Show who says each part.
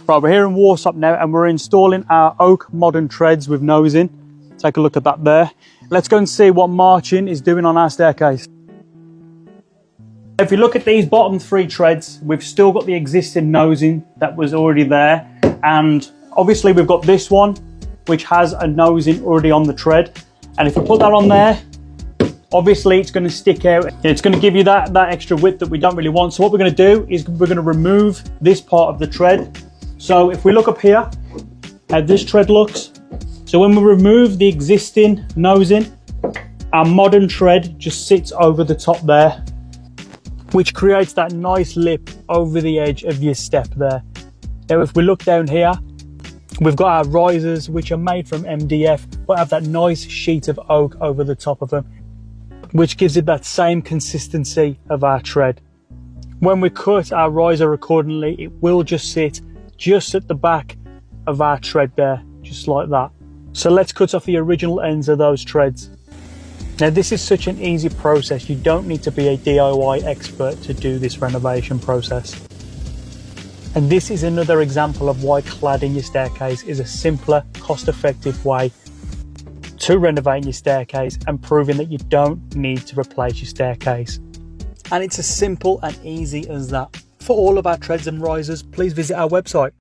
Speaker 1: Right, we're here in Warsop now and we're installing our oak modern treads with nosing. Take a look at that there. Let's go and see what Marcin is doing on our staircase. If you look at these bottom three treads, we've still got the existing nosing that was already there. And obviously we've got this one, which has a nosing already on the tread. And if we put that on there, obviously it's going to stick out. It's going to give you that extra width that we don't really want. So what we're going to do is we're going to remove this part of the tread. So if we look up here, how this tread looks. So when we remove the existing nosing, our modern tread just sits over the top there, which creates that nice lip over the edge of your step there. Now if we look down here, we've got our risers, which are made from MDF, but have that nice sheet of oak over the top of them, which gives it that same consistency of our tread. When we cut our riser accordingly, it will just sit just at the back of our tread there, just like that. So let's cut off the original ends of those treads. Now this is such an easy process, you don't need to be a DIY expert to do this renovation process. And this is another example of why cladding your staircase is a simpler, cost-effective way to renovate your staircase and proving that you don't need to replace your staircase. And it's as simple and easy as that. For all of our treads and risers, please visit our website.